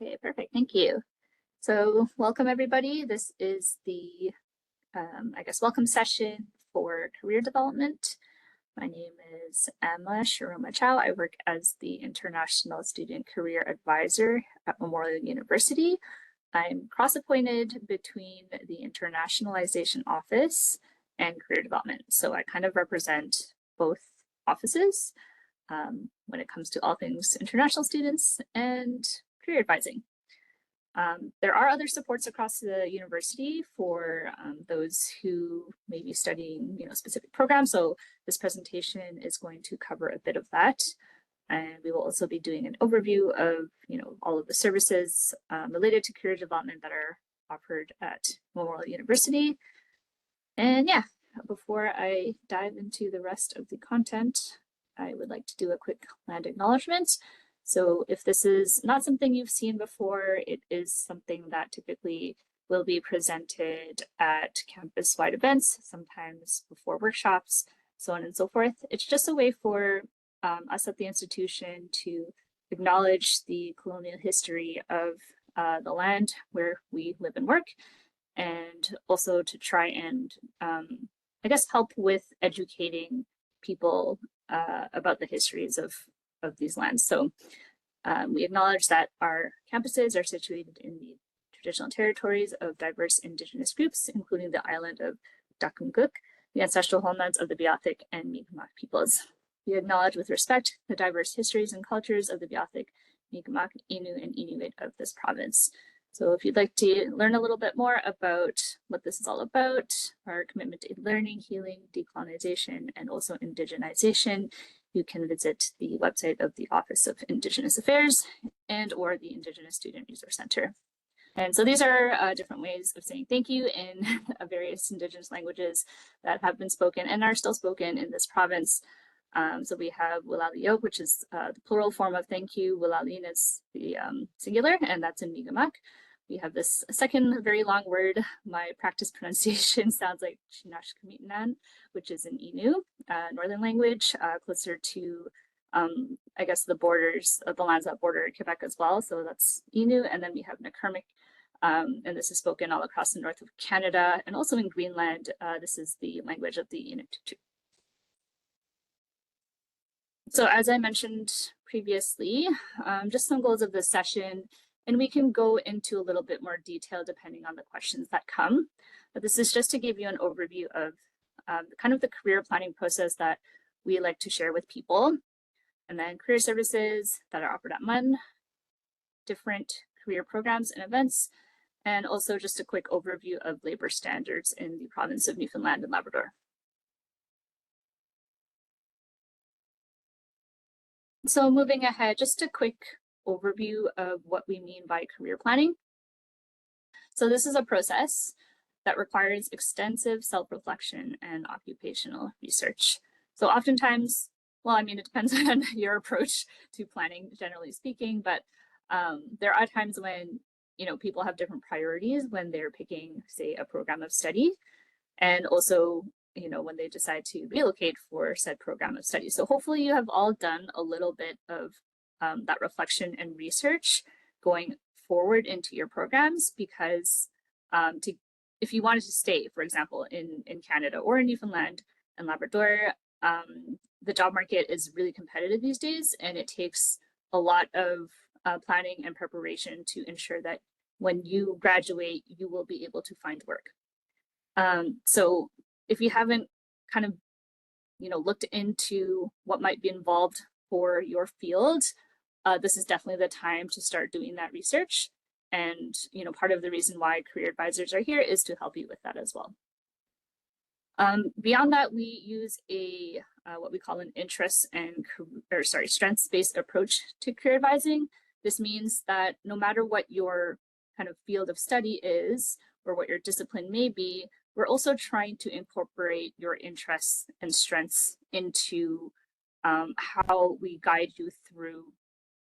Okay, perfect. Thank you. So welcome everybody. This is the, welcome session for career development. My name is Emma Sharoma Chow. I work as the International Student Career Advisor at Memorial University. I'm cross-appointed between the Internationalization Office and Career Development. So I kind of represent both offices when it comes to all things international students and career advising. There are other supports across the university for those who may be studying, specific programs. So this presentation is going to cover a bit of that. And we will also be doing an overview of, all of the services related to career development that are offered at Memorial University. And yeah, before I dive into the rest of the content, I would like to do a quick land acknowledgement. So if this is not something you've seen before, it is something that typically will be presented at campus-wide events, sometimes before workshops, so on and so forth. It's just a way for us at the institution to acknowledge the colonial history of the land where we live and work, and also to try and, help with educating people about the histories of these lands. So we acknowledge that our campuses are situated in the traditional territories of diverse Indigenous groups, including the island of Dakunguk, the ancestral homelands of the Beothuk and Mi'kmaq peoples. We acknowledge with respect the diverse histories and cultures of the Beothuk, Mi'kmaq, Innu, and Inuit of this province. So if you'd like to learn a little bit more about what this is all about, our commitment to learning, healing, decolonization, and also indigenization, you can visit the website of the Office of Indigenous Affairs and or the Indigenous Student Resource Center. And so these are different ways of saying thank you in various Indigenous languages that have been spoken and are still spoken in this province. So we have Wilaliyok, which is the plural form of thank you. Wilalin is the singular, and that's in Mi'kmaq. We have this second very long word. My practice pronunciation sounds like Chinashkamitanan, which is in Innu, northern language, closer to, the borders of the lands that border Quebec as well. So that's Innu, and then we have Nakurmic, and this is spoken all across the north of Canada, and also in Greenland. This is the language of the Inuit. So as I mentioned previously, just some goals of this session, and we can go into a little bit more detail depending on the questions that come. But this is just to give you an overview of kind of the career planning process that we like to share with people. And then career services that are offered at MUN, different career programs and events, and also just a quick overview of labor standards in the province of Newfoundland and Labrador. So moving ahead, just a quick overview of what we mean by career planning. So this is a process that requires extensive self-reflection and occupational research. So oftentimes, it depends on your approach to planning, generally speaking, but there are times when, people have different priorities when they're picking, say, a program of study, and also when they decide to relocate for said program of study. So hopefully you have all done a little bit of that reflection and research going forward into your programs, because if you wanted to stay, for example, in Canada or in Newfoundland and Labrador, the job market is really competitive these days, and it takes a lot of planning and preparation to ensure that when you graduate, you will be able to find work. So if you haven't kind of, looked into what might be involved for your field, this is definitely the time to start doing that research. And, part of the reason why career advisors are here is to help you with that as well. Beyond that, we use a what we call an interest and strengths-based approach to career advising. This means that no matter what your kind of field of study is or what your discipline may be, we're also trying to incorporate your interests and strengths into how we guide you through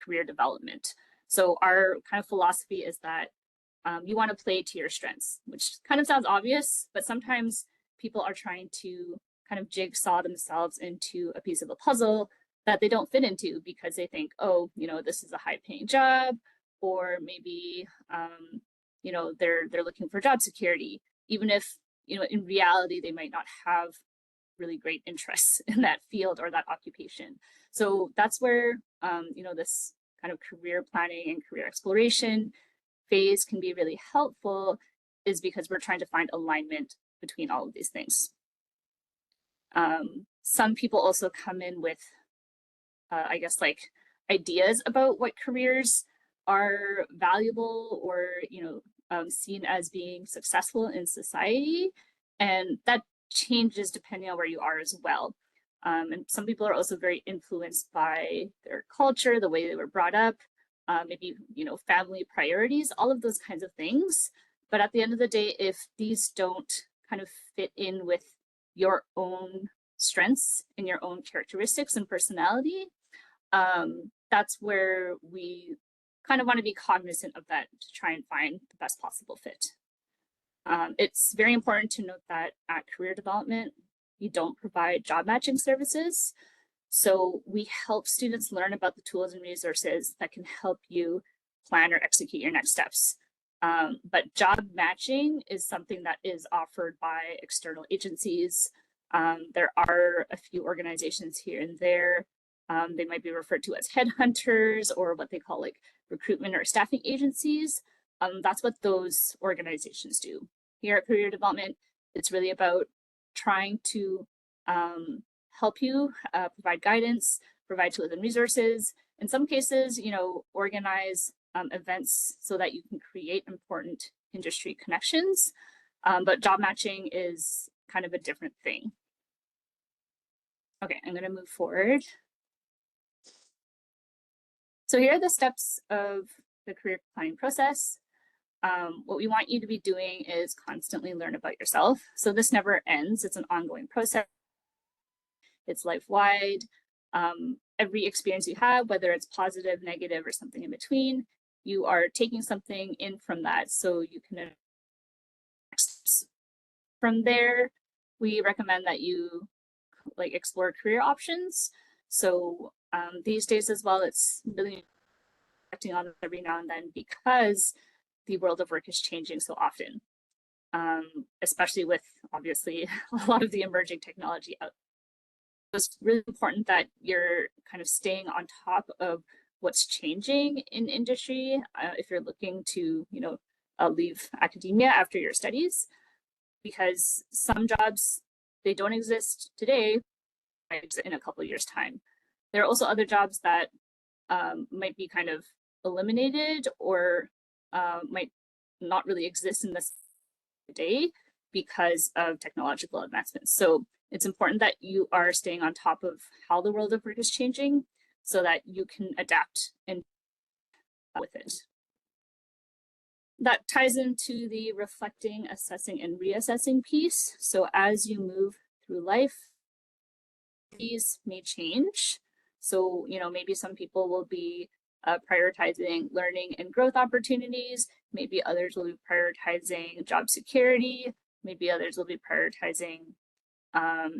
career development. So our kind of philosophy is that you want to play to your strengths, which kind of sounds obvious, but sometimes people are trying to kind of jigsaw themselves into a piece of a puzzle that they don't fit into because they think, oh, this is a high-paying job, or maybe you know, they're looking for job security, even if, you know, in reality they might not have really great interests in that field or that occupation. So that's where you know, this kind of career planning and career exploration phase can be really helpful, is because we're trying to find alignment between all of these things. Some people also come in with I guess, like, ideas about what careers are valuable or, you know, seen as being successful in society, and that changes depending on where you are as well. And some people are also very influenced by their culture, the way they were brought up, maybe, you know, family priorities, all of those kinds of things. But at the end of the day, if these don't kind of fit in with your own strengths and your own characteristics and personality, that's where we kind of want to be cognizant of that to try and find the best possible fit. It's very important to note that at Career Development, we don't provide job matching services. So we help students learn about the tools and resources that can help you plan or execute your next steps. But job matching is something that is offered by external agencies. There are a few organizations here and there. They might be referred to as headhunters or what they call like recruitment or staffing agencies. That's what those organizations do. Here at Career Development, it's really about trying to help you provide guidance, provide tools and resources. In some cases, you know, organize events so that you can create important industry connections. But job matching is kind of a different thing. Okay, I'm going to move forward. So here are the steps of the career planning process. What we want you to be doing is constantly learn about yourself. So this never ends. It's an ongoing process. It's life-wide. Every experience you have, whether it's positive, negative, or something in between, you are taking something in from that so you can. From there, we recommend that you like explore career options. So these days as well, it's really acting on every now and then because the world of work is changing so often, especially with obviously a lot of the emerging technology out. It's really important that you're kind of staying on top of what's changing in industry if you're looking to, you know, leave academia after your studies, because some jobs, they don't exist today, in a couple of years' time. There are also other jobs that might be kind of eliminated or might not really exist in this day because of technological advancements. So it's important that you are staying on top of how the world of work is changing so that you can adapt and with it. That ties into the reflecting, assessing, and reassessing piece. So as you move through life, these may change. So, you know, maybe some people will be prioritizing learning and growth opportunities. Maybe others will be prioritizing job security. Maybe others will be prioritizing,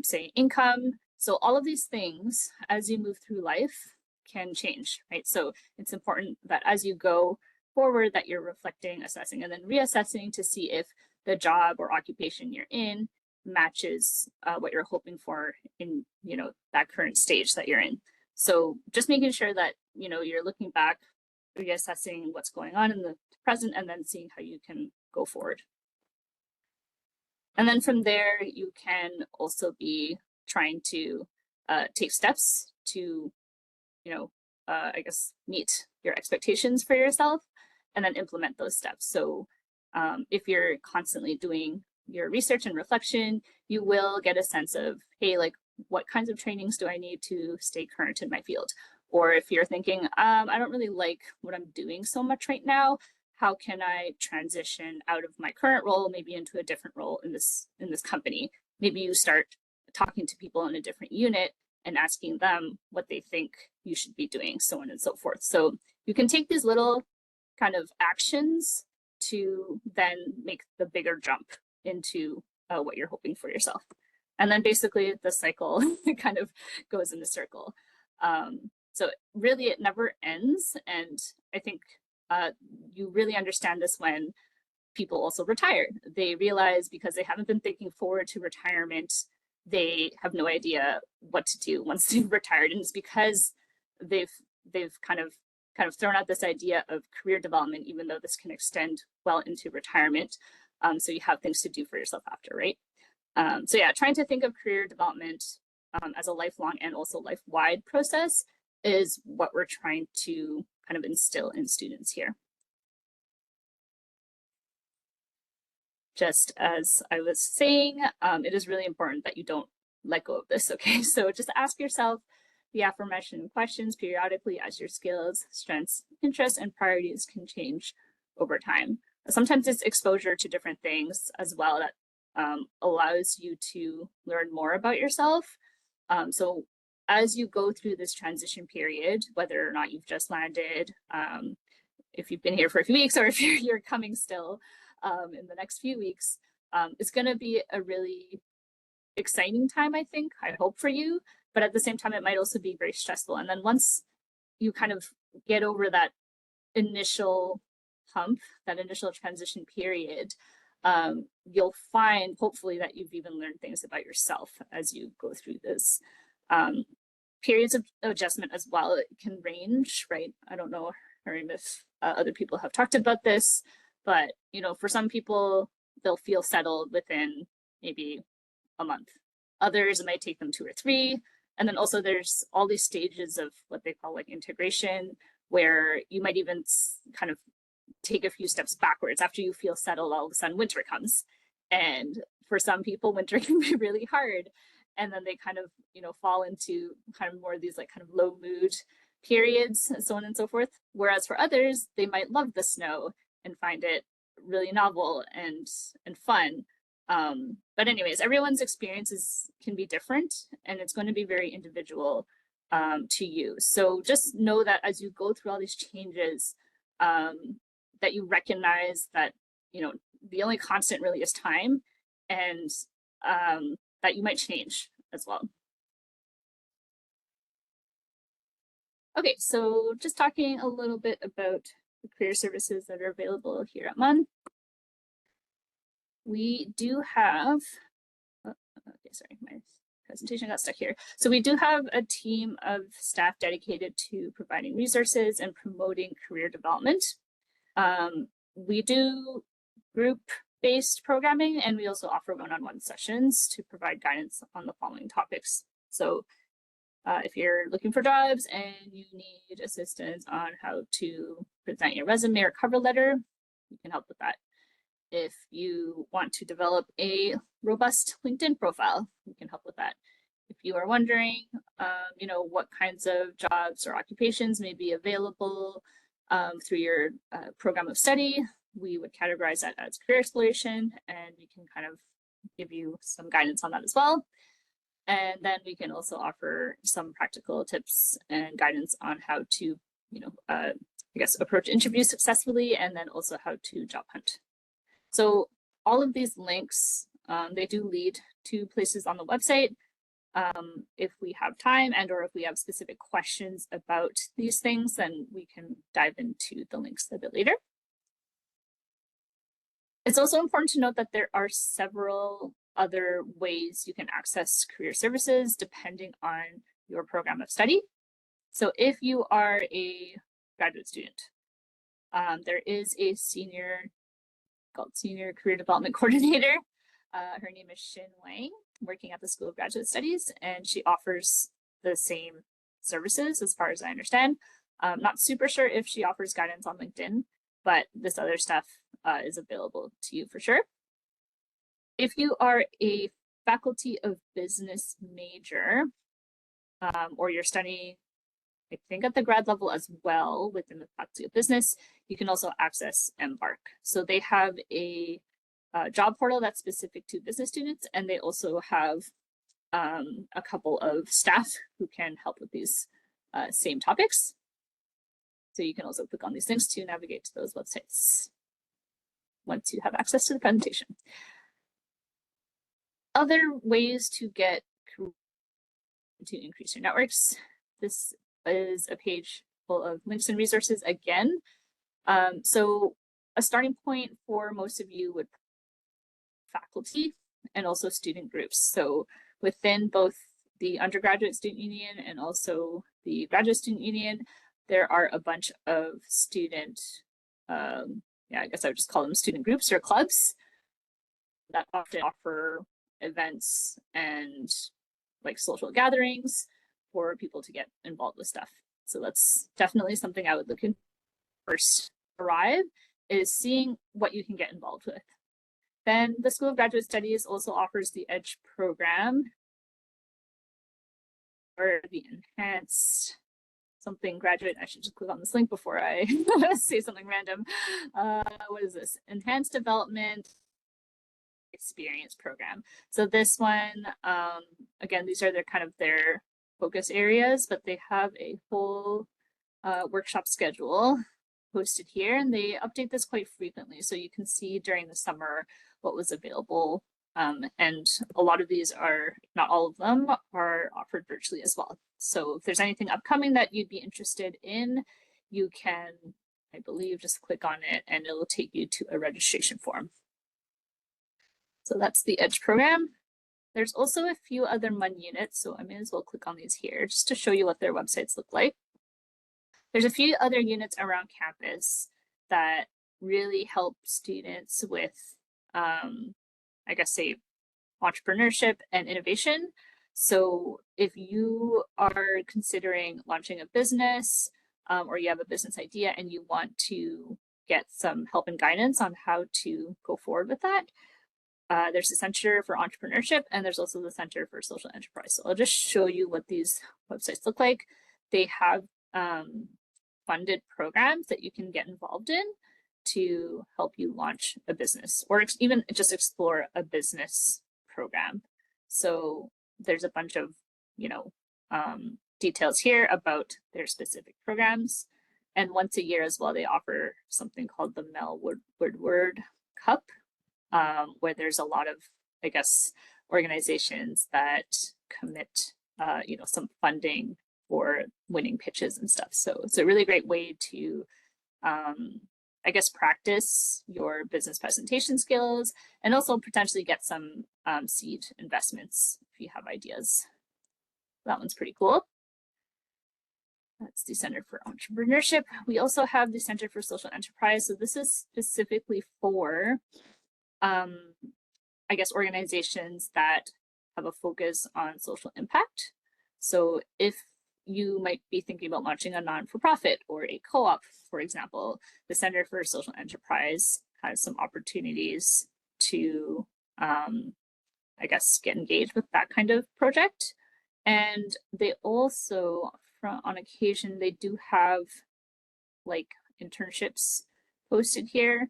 say, income. So all of these things, as you move through life, can change, right? So it's important that as you go forward, that you're reflecting, assessing, and then reassessing to see if the job or occupation you're in matches what you're hoping for in, you know, that current stage that you're in. So just making sure that, you know, you're looking back, reassessing what's going on in the present, and then seeing how you can go forward. And then from there, you can also be trying to take steps to, you know, I guess, meet your expectations for yourself and then implement those steps. So if you're constantly doing your research and reflection, you will get a sense of, hey, like, what kinds of trainings do I need to stay current in my field? Or if you're thinking, I don't really like what I'm doing so much right now, how can I transition out of my current role, maybe into a different role in this company? Maybe you start talking to people in a different unit and asking them what they think you should be doing, so on and so forth. So you can take these little kind of actions to then make the bigger jump into what you're hoping for yourself. And then basically the cycle kind of goes in a circle. So really it never ends. And I think you really understand this when people also retire. They realize because they haven't been thinking forward to retirement, they have no idea what to do once they've retired. And it's because they've kind of thrown out this idea of career development, even though this can extend well into retirement. So you have things to do for yourself after, right? So yeah, trying to think of career development as a lifelong and also life-wide process is what we're trying to kind of instill in students here. Just as I was saying, it is really important that you don't let go of this, okay? So just ask yourself the aforementioned questions periodically as your skills, strengths, interests, and priorities can change over time. Sometimes it's exposure to different things as well that allows you to learn more about yourself. So as you go through this transition period, whether or not you've just landed, if you've been here for a few weeks or if you're coming still in the next few weeks, it's going to be a really exciting time, I think, I hope for you. But at the same time, it might also be very stressful. And then once you kind of get over that initial hump, that initial transition period, you'll find hopefully that you've even learned things about yourself as you go through this. Periods of adjustment as well, it can range, right? I don't know, Harim, if other people have talked about this, but you know, for some people, they'll feel settled within maybe a month. Others, it might take them 2 or 3. And then also there's all these stages of what they call like integration, where you might even kind of take a few steps backwards. After you feel settled, all of a sudden winter comes. And for some people, winter can be really hard. And then they kind of, you know, fall into kind of more of these like kind of low mood periods and so on and so forth. Whereas for others, they might love the snow and find it really novel and fun. But anyways, everyone's experiences can be different and it's going to be very individual to you. So just know that as you go through all these changes, that you recognize that, you know, the only constant really is time, and that you might change as well. Okay, so just talking a little bit about the career services that are available here at MUN. We do have, okay, sorry, my presentation got stuck here. So we do have a team of staff dedicated to providing resources and promoting career development. We do group-based programming, and we also offer one-on-one sessions to provide guidance on the following topics. So if you're looking for jobs and you need assistance on how to present your resume or cover letter, we can help with that. If you want to develop a robust LinkedIn profile, we can help with that. If you are wondering, you know, what kinds of jobs or occupations may be available through your program of study, we would categorize that as career exploration, and we can kind of give you some guidance on that as well. And then we can also offer some practical tips and guidance on how to, you know, I guess approach interviews successfully, and then also how to job hunt. So all of these links, they do lead to places on the website. If we have time and or if we have specific questions about these things, then we can dive into the links a bit later. It's also important to note that there are several other ways you can access career services depending on your program of study. So if you are a graduate student, there is a senior career development coordinator. Her name is Shin Wang, working at the School of Graduate Studies, and she offers the same services as far as I understand. I'm not super sure if she offers guidance on LinkedIn, but this other stuff is available to you for sure. If you are a Faculty of Business major, or you're studying, I think at the grad level as well within the Faculty of Business, you can also access Embark. So they have a job portal that's specific to business students, and they also have a couple of staff who can help with these same topics. So you can also click on these links to navigate to those websites once you have access to the presentation. Other ways to get to increase your networks. This is a page full of links and resources again. So a starting point for most of you would be faculty and also student groups. So within both the undergraduate student union and also the graduate student union, there are a bunch of student, I guess I would just call them student groups or clubs that often offer events and like social gatherings for people to get involved with stuff. So that's definitely something I would look in first arrive, is seeing what you can get involved with. Then the School of Graduate Studies also offers the EDGE program, or the enhanced something graduate. I should just click on this link before I say something random. What is this? Enhanced Development Experience program. So this one, again, these are their focus areas, but they have a whole workshop schedule posted here, and they update this quite frequently. So you can see during the summer what was available. And a lot of these are, not all of them, are offered virtually as well. So if there's anything upcoming that you'd be interested in, you can, I believe, just click on it and it will take you to a registration form. So that's the EDGE program. There's also a few other MUN units, so I may as well click on these here just to show you what their websites look like. There's a few other units around campus that really help students with, I guess, say, entrepreneurship and innovation. So if you are considering launching a business or you have a business idea and you want to get some help and guidance on how to go forward with that, there's the Center for Entrepreneurship and there's also the Center for Social Enterprise. So I'll just show you what these websites look like. They have funded programs that you can get involved in to help you launch a business or even just explore a business program. So there's a bunch of, details here about their specific programs. And once a year as well, they offer something called the Mel Woodward Cup, where there's a lot of, I guess, organizations that commit, some funding for winning pitches and stuff. So it's a really great way to, I guess, practice your business presentation skills and also potentially get some seed investments if you have ideas. That one's pretty cool. That's the Center for Entrepreneurship. We also have the Center for Social Enterprise. So this is specifically for, I guess, organizations that have a focus on social impact. So if you might be thinking about launching a non-for-profit or a co-op, for example, the Center for Social Enterprise has some opportunities to, I guess, get engaged with that kind of project. And they also, on occasion, they do have like internships posted here.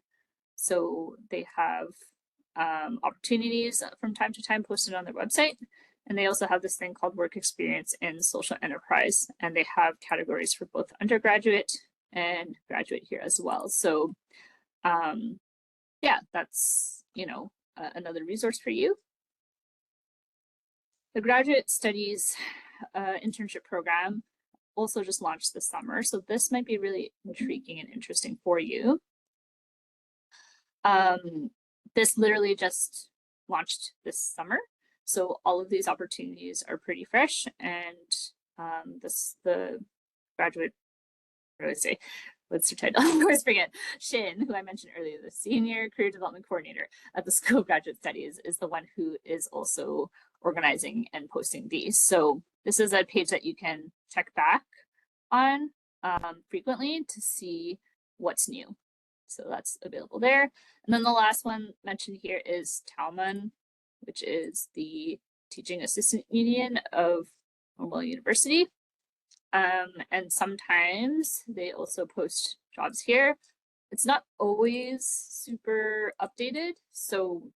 So they have opportunities from time to time posted on their website. And they also have this thing called work experience in social enterprise. And they have categories for both undergraduate and graduate here as well. So yeah, that's, another resource for you. The graduate studies internship program also just launched this summer. So this might be really intriguing and interesting for you. This literally just launched this summer. So all of these opportunities are pretty fresh, and the graduate, what do I say? What's her title? I always forget. Shin, who I mentioned earlier, the Senior Career Development Coordinator at the School of Graduate Studies, is the one who is also organizing and posting these. So this is a page that you can check back on frequently to see what's new. So that's available there. And then the last one mentioned here is TALMUN, which is the Teaching Assistant Union of Cornwall University. And sometimes they also post jobs here. It's not always super updated. So,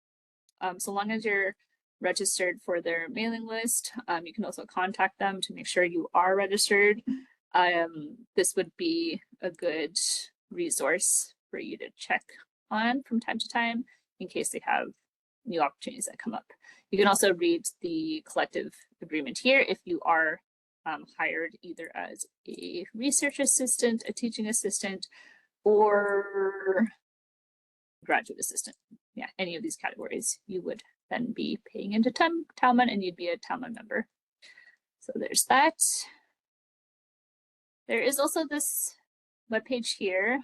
so long as you're registered for their mailing list, you can also contact them to make sure you are registered. This would be a good resource for you to check on from time to time in case they have new opportunities that come up. You can also read the collective agreement here if you are hired either as a research assistant, a teaching assistant, or graduate assistant. Yeah, any of these categories, you would then be paying into Talmud and you'd be a Talmud member. So there's that. There is also this webpage here.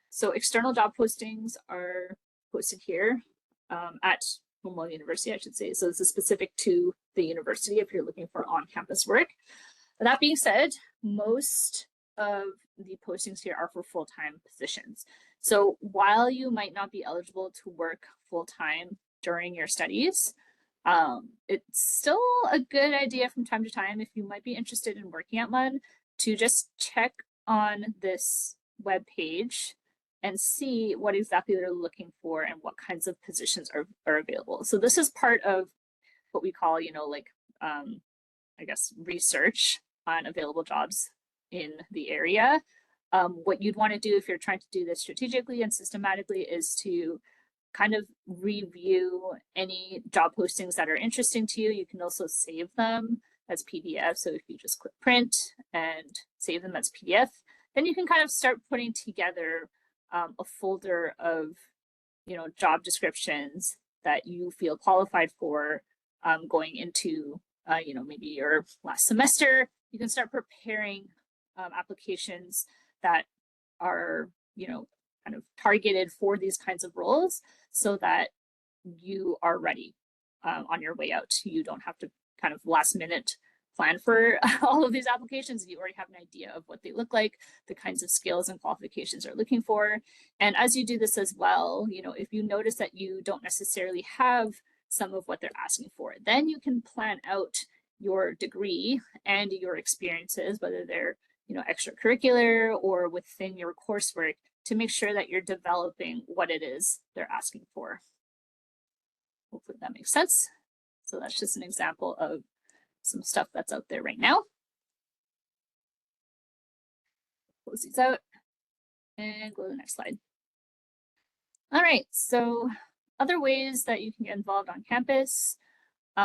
So external job postings are posted here at Memorial University, I should say. So this is specific to the university if you're looking for on-campus work. That being said, most of the postings here are for full-time positions. So while you might not be eligible to work full-time during your studies, it's still a good idea from time to time, if you might be interested in working at one, to just check on this web page and see what exactly they're looking for and what kinds of positions are available. So this is part of what we call, I guess, research on available jobs in the area. What you'd want to do if you're trying to do this strategically and systematically is to kind of review any job postings that are interesting to you. You can also save them as PDF. So if you just click print and save them as PDF, then you can kind of start putting together a folder of, job descriptions that you feel qualified for going into, maybe your last semester. You can start preparing applications that are, kind of targeted for these kinds of roles so that you are ready on your way out. You don't have to kind of last minute plan for all of these applications. You already have an idea of what they look like, the kinds of skills and qualifications they're looking for. And as you do this as well, if you notice that you don't necessarily have some of what they're asking for, then you can plan out your degree and your experiences, whether they're extracurricular or within your coursework, to make sure that you're developing what it is they're asking for. Hopefully that makes sense. So that's just an example of some stuff that's out there right now. Close these out and go to the next slide. All right, so other ways that you can get involved on campus,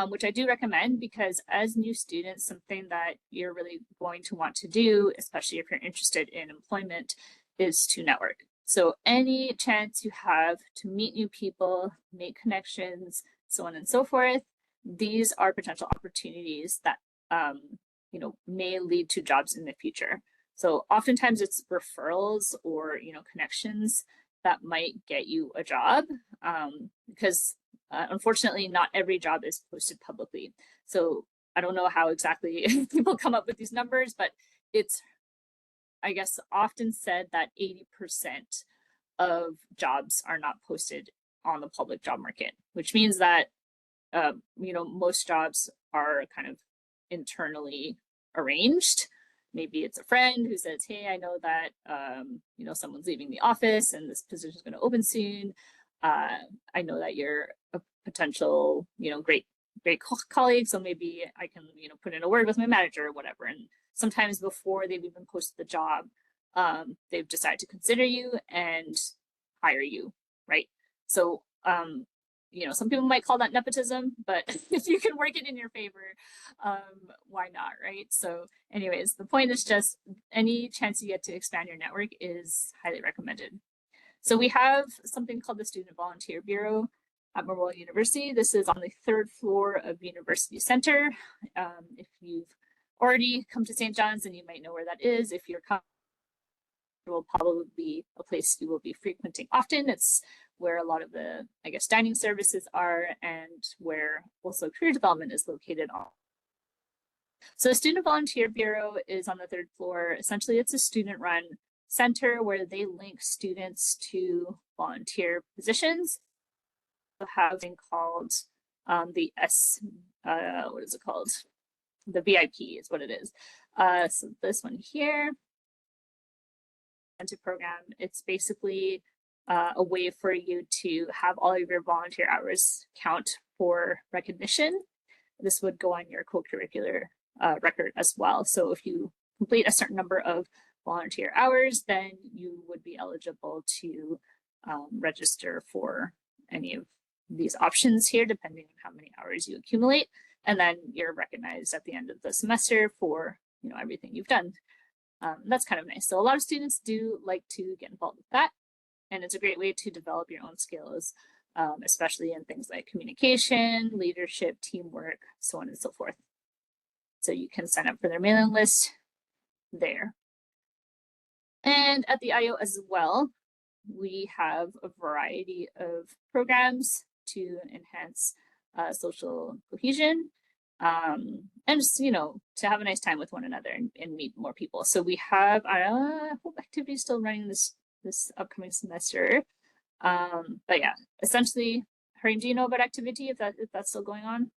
which I do recommend, because as new students, something that you're really going to want to do, especially if you're interested in employment, is to network. So any chance you have to meet new people, make connections, so on and so forth, these are potential opportunities that may lead to jobs in the future. So oftentimes it's referrals or connections that might get you a job, because unfortunately not every job is posted publicly. So I don't know how exactly people come up with these numbers, but it's, I guess, often said that 80% of jobs are not posted on the public job market, which means that most jobs are kind of internally arranged. Maybe it's a friend who says, hey, I know that someone's leaving the office and this position is going to open soon. I know that you're a potential great colleague, so maybe I can put in a word with my manager or whatever. And sometimes before they've even posted the job, they've decided to consider you and hire you, right? So some people might call that nepotism, but if you can work it in your favor, why not, right? So anyways, the point is just any chance you get to expand your network is highly recommended. So we have something called the Student Volunteer Bureau at Memorial University. This is on the 3rd floor of University Center. If you've already come to St. John's, then you might know where that is. If you're coming, it will probably be a place you will be frequenting often. It's where a lot of the, I guess, dining services are, and where also career development is located on. So the Student Volunteer Bureau is on the 3rd floor. Essentially, it's a student-run center where they link students to volunteer positions. We have something called the what is it called? The VIP is what it is. So this one here, program, it's basically a way for you to have all of your volunteer hours count for recognition. This would go on your co-curricular record as well. So if you complete a certain number of volunteer hours, then you would be eligible to register for any of these options here, depending on how many hours you accumulate. And then you're recognized at the end of the semester for everything you've done. That's kind of nice. So a lot of students do like to get involved with that. And it's a great way to develop your own skills, especially in things like communication, leadership, teamwork, so on and so forth. So you can sign up for their mailing list there. And at the IO as well, we have a variety of programs to enhance social cohesion, and just, you know, to have a nice time with one another and meet more people. So we have hope activities still running this upcoming semester. But yeah, essentially, Harim, do you know about activity if that's still going on?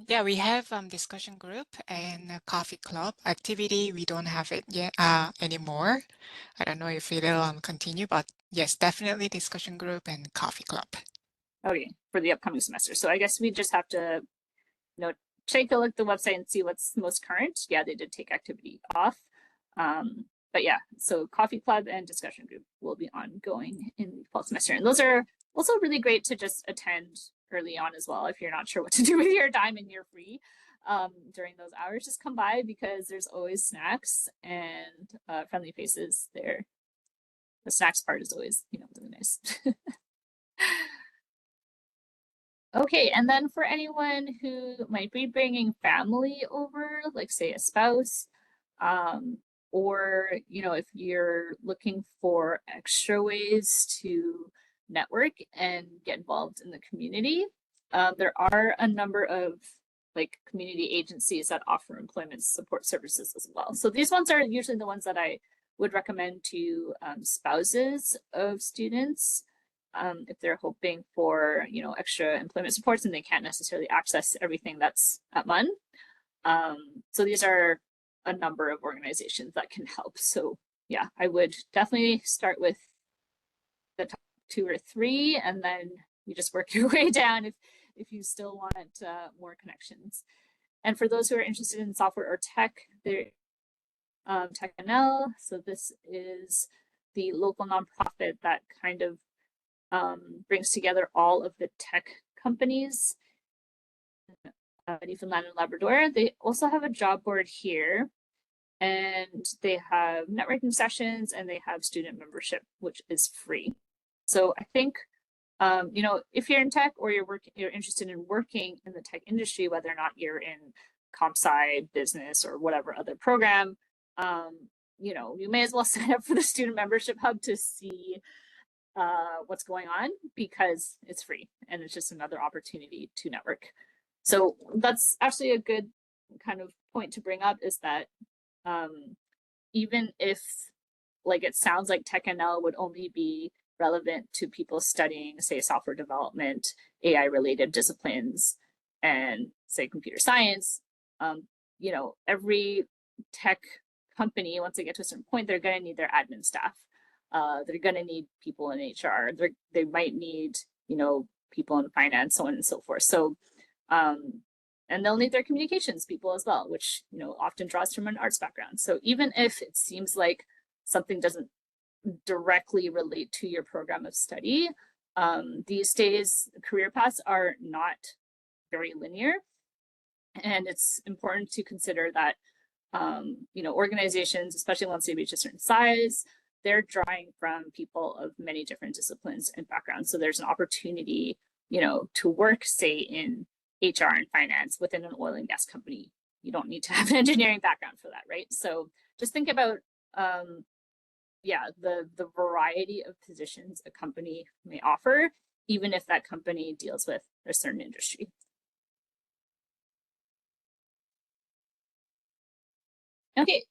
Yeah, we have discussion group and a coffee club activity. We don't have it yet anymore. I don't know if it'll continue, but yes, definitely discussion group and coffee club. Okay, for the upcoming semester. So I guess we just have to, you know, take a look at the website and see what's most current. Yeah, they did take activity off. But yeah, so coffee club and discussion group will be ongoing in the fall semester. And those are also really great to just attend early on as well. If you're not sure what to do with your time and you're free during those hours, just come by because there's always snacks and friendly faces there. The snacks part is always, you know, really nice. Okay, and then for anyone who might be bringing family over, like say a spouse, or, you know, if you're looking for extra ways to network and get involved in the community, there are a number of like community agencies that offer employment support services as well. So these ones are usually the ones that I would recommend to spouses of students. If they're hoping for, you know, extra employment supports and they can't necessarily access everything that's at MUN. So these are a number of organizations that can help. So yeah, I would definitely start with the top 2 or 3, and then you just work your way down if you still want more connections. And for those who are interested in software or tech, there TechNL. So this is the local nonprofit that kind of brings together all of the tech companies Newfoundland and Labrador. They also have a job board here, and they have networking sessions and they have student membership, which is free. So I think, you know, if you're in tech or you're interested in working in the tech industry, whether or not you're in comp sci, business, or whatever other program, you know, you may as well sign up for the student membership hub to see what's going on because it's free and it's just another opportunity to network. So that's actually a good kind of point to bring up, is that even if like it sounds like TechNL would only be relevant to people studying, say, software development, AI related disciplines, and say computer science, you know, every tech company, once they get to a certain point, they're going to need their admin staff. They're going to need people in HR. They might need, you know, people in finance, so on and so forth. So, and they'll need their communications people as well, which, you know, often draws from an arts background. So even if it seems like something doesn't directly relate to your program of study, these days career paths are not very linear. And it's important to consider that, you know, organizations, especially once they reach a certain size, they're drawing from people of many different disciplines and backgrounds. So there's an opportunity, you know, to work, say, in HR and finance within an oil and gas company. You don't need to have an engineering background for that, right? So just think about, yeah, the variety of positions a company may offer, even if that company deals with a certain industry. Okay,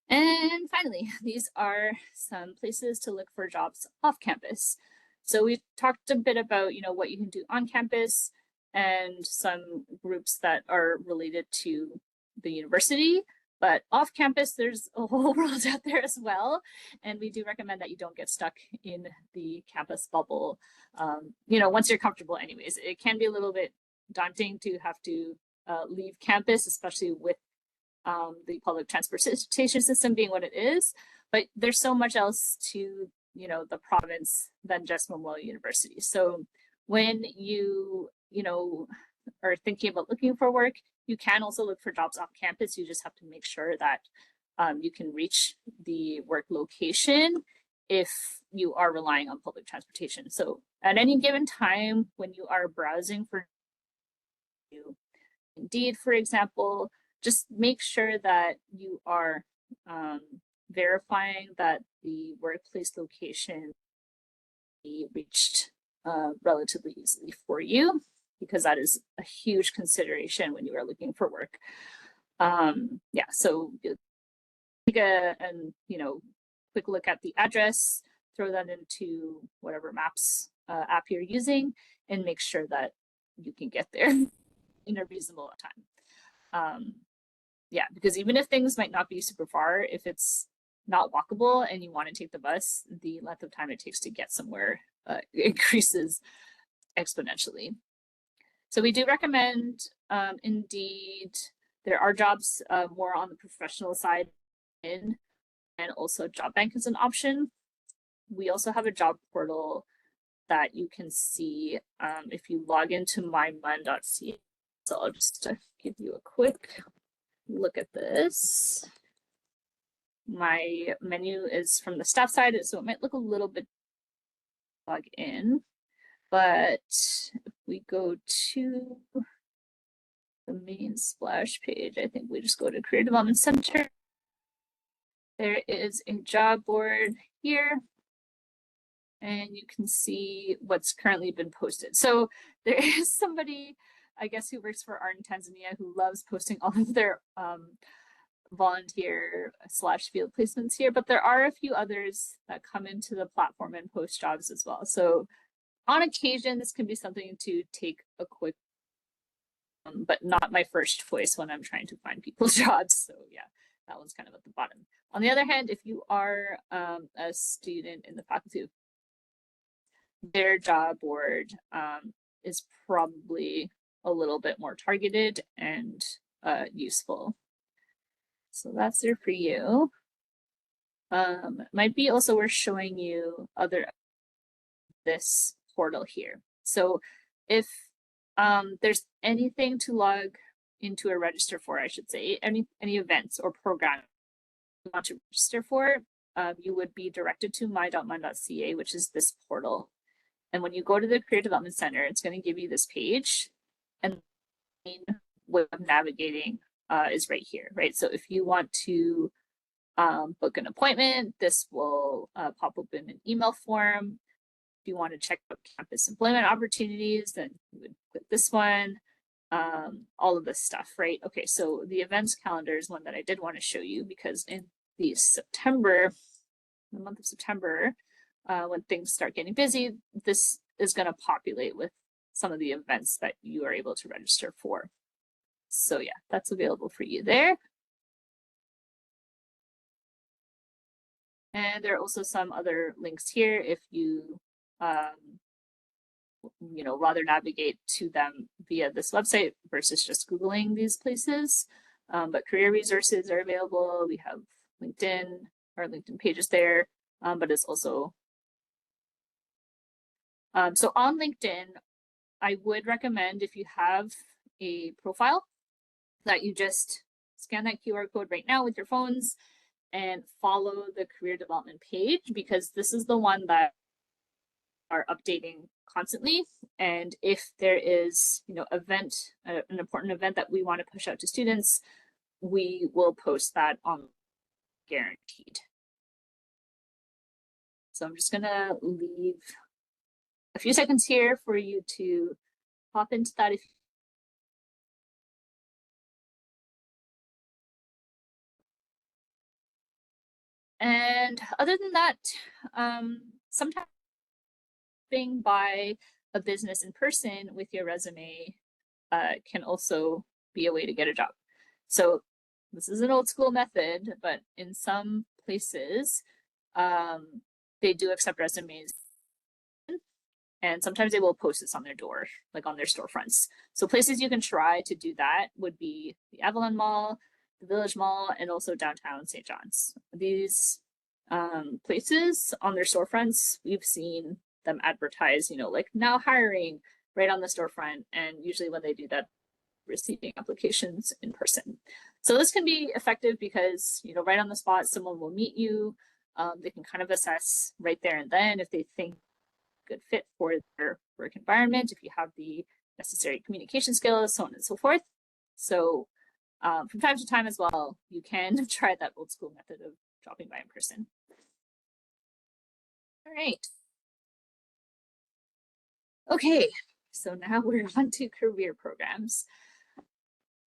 and finally, these are some places to look for jobs off campus. So we talked a bit about, you know, what you can do on campus and some groups that are related to the university, but off campus, there's a whole world out there as well. And we do recommend that you don't get stuck in the campus bubble. You know, once you're comfortable anyways, it can be a little bit daunting to have to leave campus, especially with the public transportation system being what it is, but there's so much else to, you know, the province than just Memorial University. So when you know, are thinking about looking for work, You can also look for jobs off campus. You just have to make sure that you can reach the work location if you are relying on public transportation. So at any given time when you are browsing for Indeed, for example, just make sure that you are verifying that the workplace location be reached relatively easily for you, because that is a huge consideration when you are looking for work. Yeah, so take a quick look at the address, throw that into whatever maps app you're using, and make sure that you can get there in a reasonable time. Yeah, because even if things might not be super far, if it's not walkable and you want to take the bus, the length of time it takes to get somewhere increases exponentially. So we do recommend Indeed. There are jobs more on the professional side and also job bank is an option. We also have a job portal that you can see if you log into mymun.ca. So I'll just give you a quick look at this. My menu is from the staff side, so it might look a little bit log in, but if we go to the main splash page, I think we just go to Career Development Center. There is a job board here, and you can see what's currently been posted. So there is somebody, I guess, who works for Art in Tanzania who loves posting all of their volunteer / field placements here, but there are a few others that come into the platform and post jobs as well. So on occasion, this can be something to take a quick, but not my first choice when I'm trying to find people jobs. So yeah, that one's kind of at the bottom. On the other hand, if you are a student in the faculty of their job board is probably a little bit more targeted and useful. So that's there for you. Might be also worth showing you this portal here. So if there's anything to log into or register for, I should say, any events or programs you want to register for, you would be directed to my.mun.ca, which is this portal. And when you go to the Career Development Center, it's going to give you this page, and the main way of navigating is right here, right? So if you want to book an appointment, this will pop up in an email form. If you want to check out campus employment opportunities, then you would click this one. All of this stuff, right? Okay, so the events calendar is one that I did want to show you, because in the month of September, when things start getting busy, this is going to populate with some of the events that you are able to register for. So yeah, that's available for you there. And there are also some other links here if you rather navigate to them via this website versus just Googling these places. But career resources are available. We have LinkedIn, our LinkedIn pages there, but it's also so on LinkedIn, I would recommend, if you have a profile, that you just scan that QR code right now with your phones and follow the career development page, because this is the one that are updating constantly. And if there is, an important event that we want to push out to students, we will post that on, guaranteed. So I'm just gonna leave a few seconds here for you to hop into that. And other than that, sometimes being by a business in person with your resume can also be a way to get a job. So this is an old school method, but in some places, they do accept resumes. And sometimes they will post this on their door, like on their storefronts. So places you can try to do that would be the Avalon Mall, the Village Mall, and also downtown St. John's. These places on their storefronts, we've seen them advertise, like now hiring right on the storefront. And usually when they do that, receiving applications in person. So this can be effective because, you know, right on the spot, someone will meet you. They can kind of assess right there and then if they think good fit for their work environment, if you have the necessary communication skills, so on and so forth. So from time to time as well, you can try that old school method of dropping by in person. All right. Okay, so now we're on to career programs.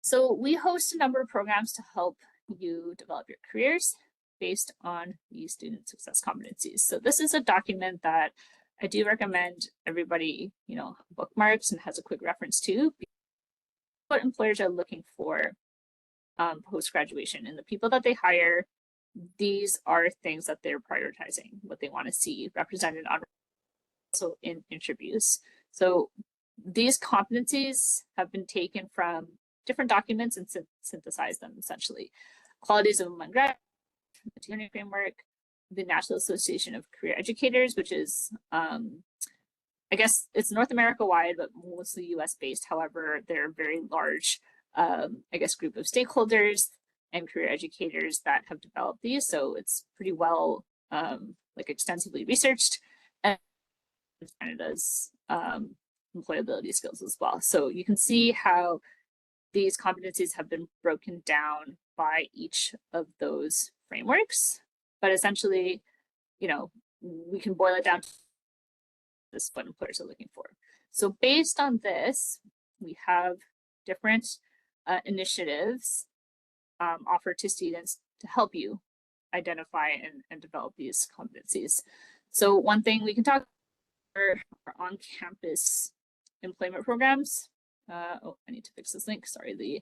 So we host a number of programs to help you develop your careers based on the student success competencies. So this is a document that I do recommend everybody, you know, bookmarks and has a quick reference to what employers are looking for post-graduation, and the people that they hire, these are things that they're prioritizing, what they want to see represented on also in interviews. So these competencies have been taken from different documents and synthesized them essentially. Qualities of among graduates, the learning framework, the National Association of Career Educators, which is I guess it's North America wide, but mostly US based. However, they're a very large, I guess, group of stakeholders and career educators that have developed these. So it's pretty well, like extensively researched, and Canada's employability skills as well. So you can see how these competencies have been broken down by each of those frameworks. But essentially, you know, we can boil it down to this what employers are looking for. So based on this, we have different initiatives offered to students to help you identify and develop these competencies. So one thing we can talk about are on-campus employment programs. Oh, I need to fix this link. Sorry, the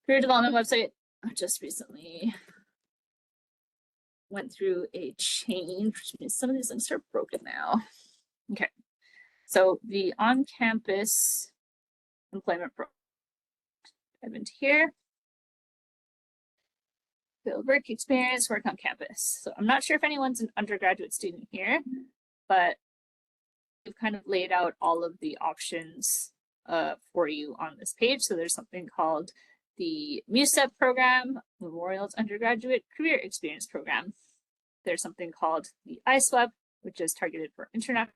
career development website just recently went through a change, which means some of these links are broken now. Okay. So the on-campus employment program, dive into here. Build work experience, work on campus. So I'm not sure if anyone's an undergraduate student here, but we've kind of laid out all of the options for you on this page. So there's something called the MUSEP program, Memorial's Undergraduate Career Experience Program. There's something called the ISWEP, which is targeted for international.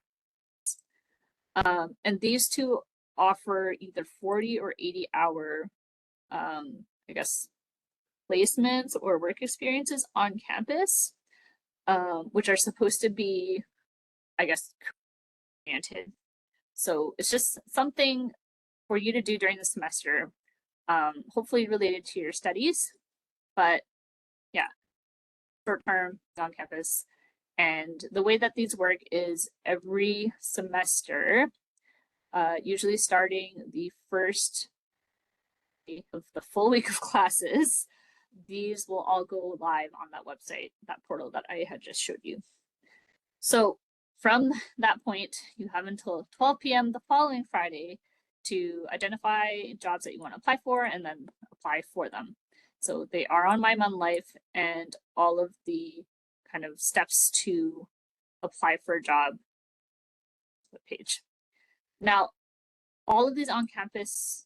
And these two offer either 40 or 80-hour, I guess, placements or work experiences on campus, which are supposed to be, I guess, oriented. So it's just something for you to do during the semester, hopefully related to your studies, but yeah, short term on campus. And the way that these work is every semester, usually starting the first of the full week of classes, these will all go live on that website, that portal that I had just showed you. So from that point, you have until 12 p.m. the following Friday to identify jobs that you want to apply for and then apply for them. So they are on My Mun Life, and all of the kind of steps to apply for a job page. Now, all of these on-campus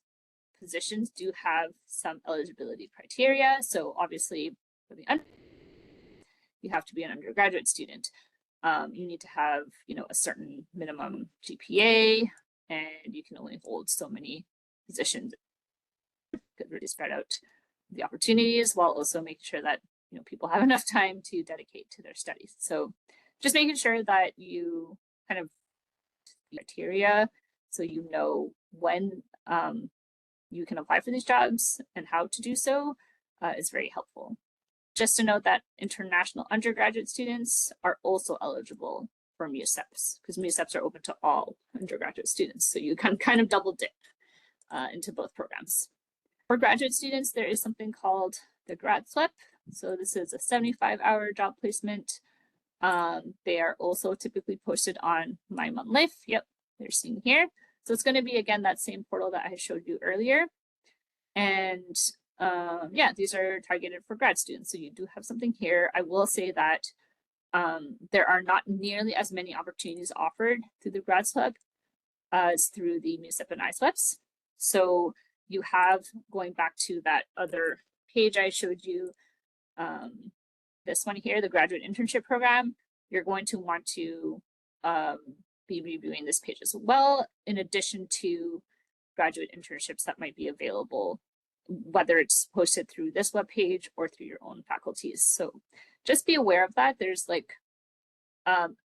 positions do have some eligibility criteria. So obviously, for the you have to be an undergraduate student. You need to have, you know, a certain minimum GPA, and you can only hold so many positions. Could really spread out the opportunities while also making sure that, you know, people have enough time to dedicate to their studies. So just making sure that you kind of criteria so you know when you can apply for these jobs and how to do so is very helpful. Just to note that international undergraduate students are also eligible for MUSEPs, because MUSEPs are open to all undergraduate students. So you can kind of double dip into both programs. For graduate students, there is something called the Grad Swap. So this is a 75-hour job placement. They are also typically posted on My Mun Life. Yep, they're seen here. So it's going to be, again, that same portal that I showed you earlier. And yeah, these are targeted for grad students. So you do have something here. I will say that there are not nearly as many opportunities offered through the Grad Swap as through the MUSEP and ISWEPs. So you have, going back to that other page I showed you, this one here, the graduate internship program, you're going to want to be reviewing this page as well, in addition to graduate internships that might be available, whether it's posted through this webpage or through your own faculties. So just be aware of that. There's like,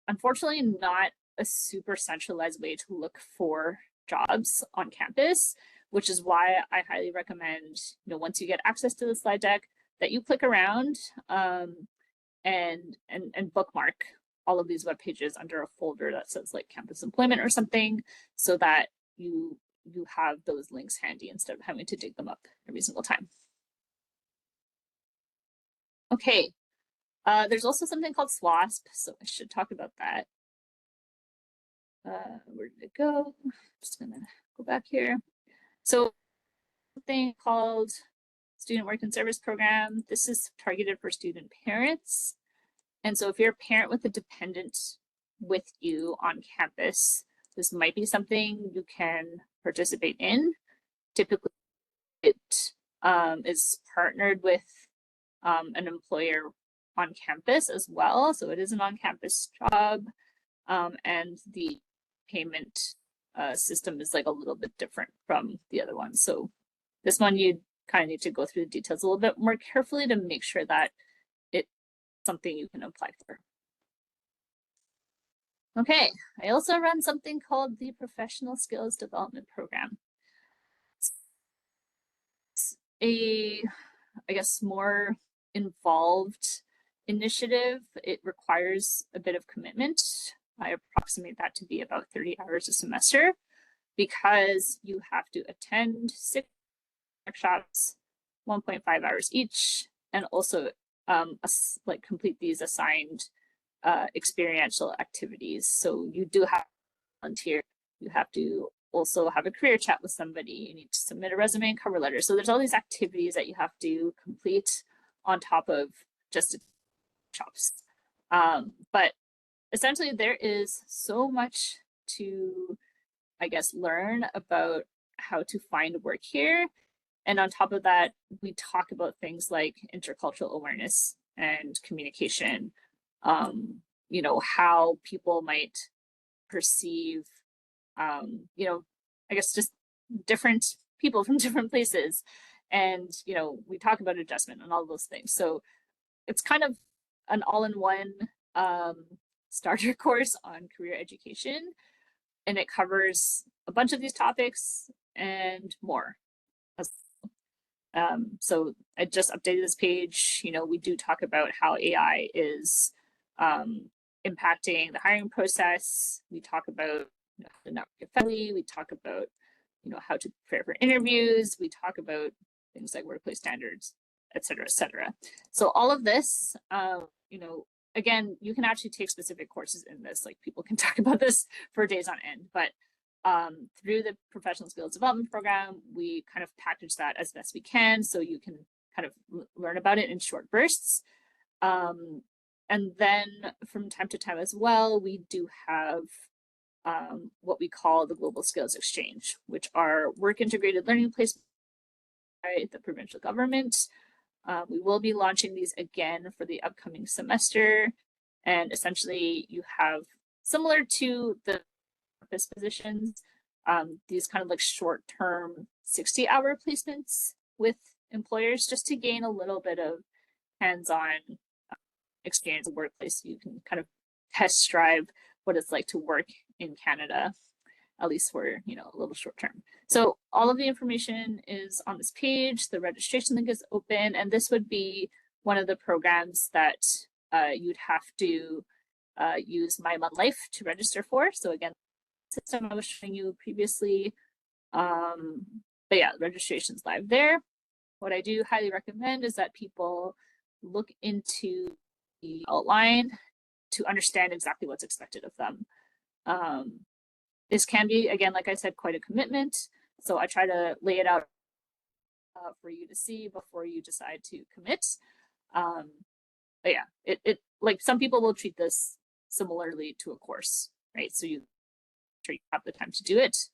unfortunately, not a super centralized way to look for jobs on campus, which is why I highly recommend, once you get access to the slide deck, that you click around and bookmark all of these web pages under a folder that says like campus employment or something, so that you have those links handy instead of having to dig them up every single time. Okay, there's also something called SWASP, so I should talk about that. Where did it go? I'm just gonna go back here. So something called Student Work and Service Program. This is targeted for student parents. And so if you're a parent with a dependent with you on campus, this might be something you can participate in. Typically, it is partnered with an employer on campus as well. So it is an on-campus job, and the payment system is like a little bit different from the other one. So this one, you kind of need to go through the details a little bit more carefully to make sure that it's something you can apply for. Okay, I also run something called the Professional Skills Development Program. It's a, I guess, more involved initiative. It requires a bit of commitment. I approximate that to be about 30 hours a semester, because you have to attend 6 workshops, 1.5 hours each, and also like complete these assigned experiential activities. So you do have to volunteer. You have to also have a career chat with somebody. You need to submit a resume and cover letter. So there's all these activities that you have to complete on top of just workshops. But essentially, there is so much to, I guess, learn about how to find work here. And on top of that, we talk about things like intercultural awareness and communication, how people might perceive, I guess just different people from different places. And, we talk about adjustment and all those things. So it's kind of an all-in-one starter course on career education. And it covers a bunch of these topics and more. So I just updated this page. We do talk about how AI is impacting the hiring process. We talk about the network effectively. We talk about how to prepare for interviews. We talk about things like workplace standards, et cetera, et cetera. So all of this, again, you can actually take specific courses in this. Like, people can talk about this for days on end, but through the Professional Skills Development Program, we kind of package that as best we can, so you can kind of learn about it in short bursts. And then from time to time as well, we do have what we call the Global Skills Exchange, which are work integrated learning placements by the provincial government. We will be launching these again for the upcoming semester. And essentially, you have, similar to the campus positions, these kind of like short-term 60-hour placements with employers, just to gain a little bit of hands-on experience in the workplace. You can kind of test drive what it's like to work in Canada, at least for a little short term. So all of the information is on this page. The registration link is open, and this would be one of the programs that you'd have to use My Month Life to register for. So again, the system I was showing you previously. But yeah, registration's live there. What I do highly recommend is that people look into the outline to understand exactly what's expected of them. This can be, again, like I said, quite a commitment. So I try to lay it out for you to see before you decide to commit. But yeah, it like, some people will treat this similarly to a course, right? So you have the time to do it.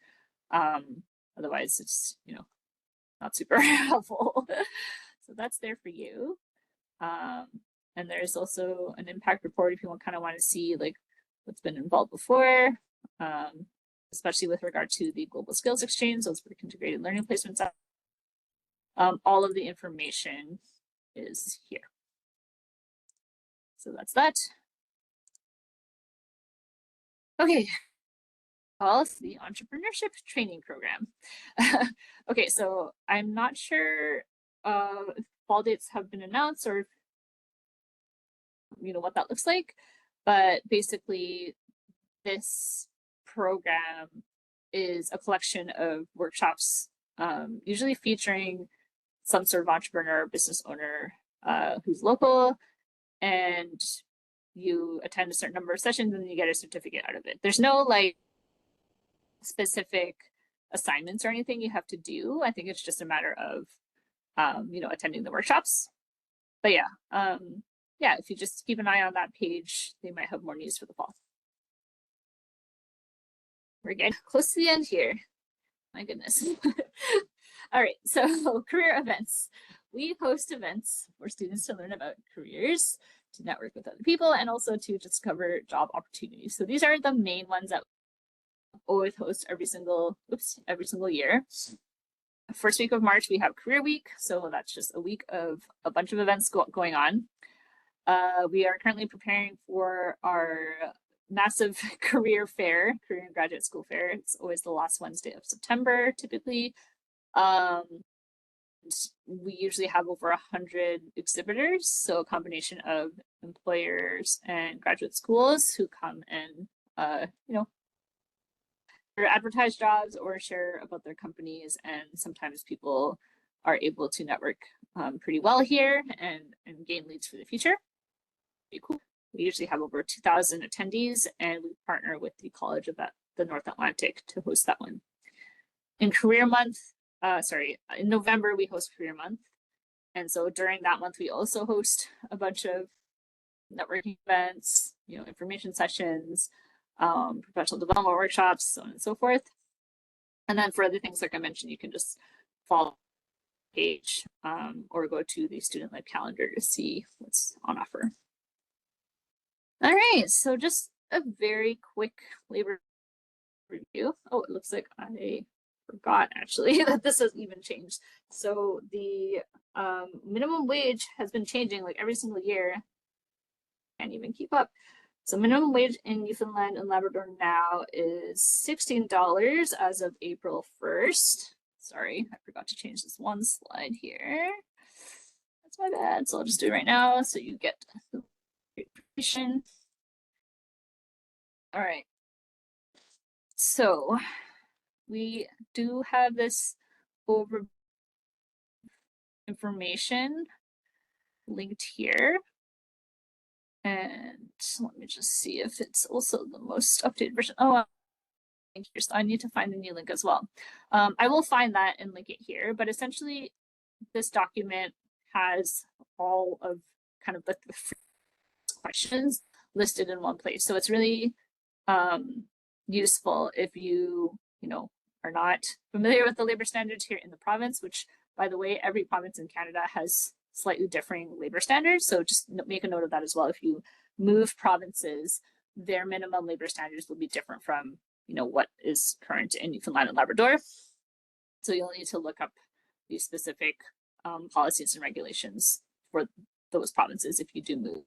Otherwise, it's not super helpful. So that's there for you. And there's also an impact report if you kind of want to see like what's been involved before, especially with regard to the global skills exchange, those work integrated learning placements. All of the information is here. So that's that. Okay, the entrepreneurship training program. Okay, so I'm not sure if fall dates have been announced or what that looks like, but basically this program is a collection of workshops, usually featuring some sort of entrepreneur, business owner who's local, and you attend a certain number of sessions and then you get a certificate out of it. There's no like specific assignments or anything you have to do. I think it's just a matter of attending the workshops. But yeah, if you just keep an eye on that page, they might have more news for the fall. We're getting close to the end here. My goodness. All right, so career events. We host events for students to learn about careers, to network with other people, and also to discover job opportunities. So these are the main ones that we always host every single year. First week of March, we have Career Week. So that's just a week of a bunch of events going on. We are currently preparing for our massive career fair, career and graduate school fair. It's always the last Wednesday of September, typically. We usually have over 100 exhibitors, so a combination of employers and graduate schools who come and advertise jobs or share about their companies, and sometimes people are able to network pretty well here and gain leads for the future. Pretty cool. We usually have over 2,000 attendees, and we partner with the College of the North Atlantic to host that one. In Career Month, in November, we host Career Month. And so during that month, we also host a bunch of networking events, information sessions, professional development workshops, so on and so forth. And then for other things, like I mentioned, you can just follow the page or go to the student-led calendar to see what's on offer. All right, so just a very quick labor review. Oh, it looks like I forgot actually that this has even changed. So the minimum wage has been changing like every single year. Can't even keep up. So minimum wage in Newfoundland and Labrador now is $16 as of April 1st. Sorry, I forgot to change this one slide here. That's my bad. So I'll just do it right now so you get the information. All right. So we do have this over information linked here. And let me just see if it's also the most updated version. Oh, I need to find the new link as well. I will find that and link it here, but essentially this document has all of kind of the questions listed in one place. So it's really useful if you are not familiar with the labor standards here in the province, which, by the way, every province in Canada has slightly differing labor standards. So just make a note of that as well. If you move provinces, their minimum labor standards will be different from what is current in Newfoundland and Labrador. So you'll need to look up the specific policies and regulations for those provinces if you do move.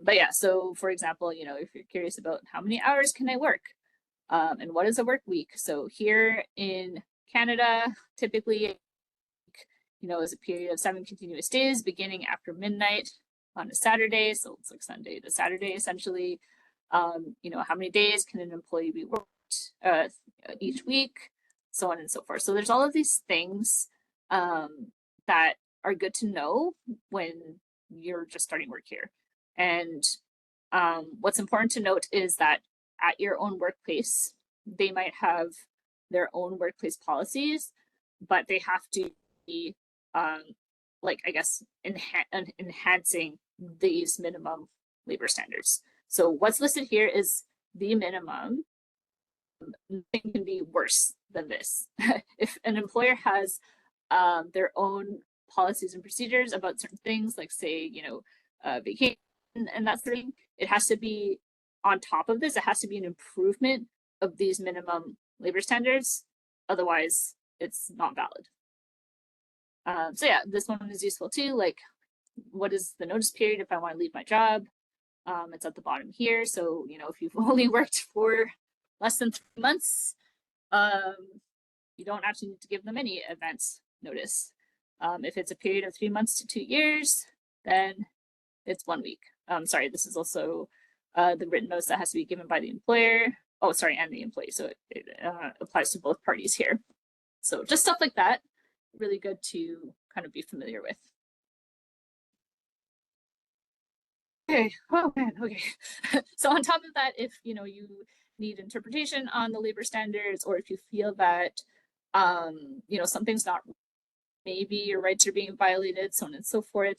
But yeah, so for example, if you're curious about how many hours can I work and what is a work week? So here in Canada, typically, is a period of 7 continuous days beginning after midnight on a Saturday. So it's like Sunday to Saturday, essentially. How many days can an employee be worked each week, so on and so forth. So there's all of these things that are good to know when you're just starting work here. And what's important to note is that at your own workplace, they might have their own workplace policies, but they have to be enhancing these minimum labor standards. So what's listed here is the minimum. Nothing can be worse than this. If an employer has their own policies and procedures about certain things, like say, vacation and that sort of thing. It has to be on top of this. It has to be an improvement of these minimum labor standards. Otherwise, it's not valid. So yeah, this one is useful too. Like, what is the notice period if I want to leave my job? It's at the bottom here. So, if you've only worked for less than 3 months, you don't actually need to give them any advance notice. If it's a period of 3 months to 2 years, then it's 1 week. Sorry, this is also the written notice that has to be given by the employer. Oh, sorry, and the employee. So it applies to both parties here. So just stuff like that, really good to kind of be familiar with. Okay, oh man, okay. So on top of that, if you need interpretation on the labor standards, or if you feel that something's not, maybe your rights are being violated, so on and so forth,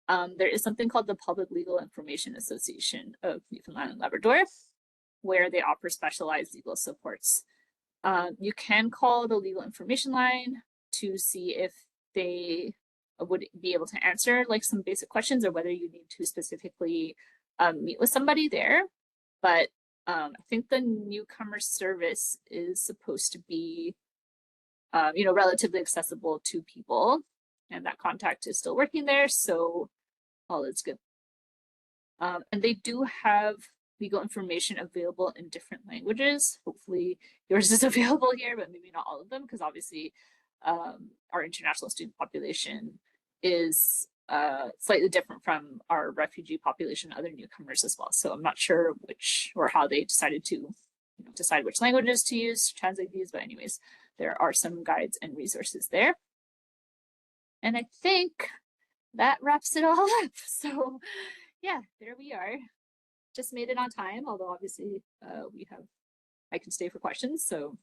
there is something called the Public Legal Information Association of Newfoundland and Labrador, where they offer specialized legal supports. You can call the legal information line to see if they would be able to answer like some basic questions, or whether you need to specifically meet with somebody there. But I think the newcomer service is supposed to be relatively accessible to people, and that contact is still working there, so all is good. And they do have legal information available in different languages. Hopefully yours is available here, but maybe not all of them, because obviously our international student population is slightly different from our refugee population, other newcomers as well. So I'm not sure which or how they decided to decide which languages to use to translate these, but anyways, there are some guides and resources there. And I think that wraps it all up. So yeah, there we are. Just made it on time, although obviously I can stay for questions. So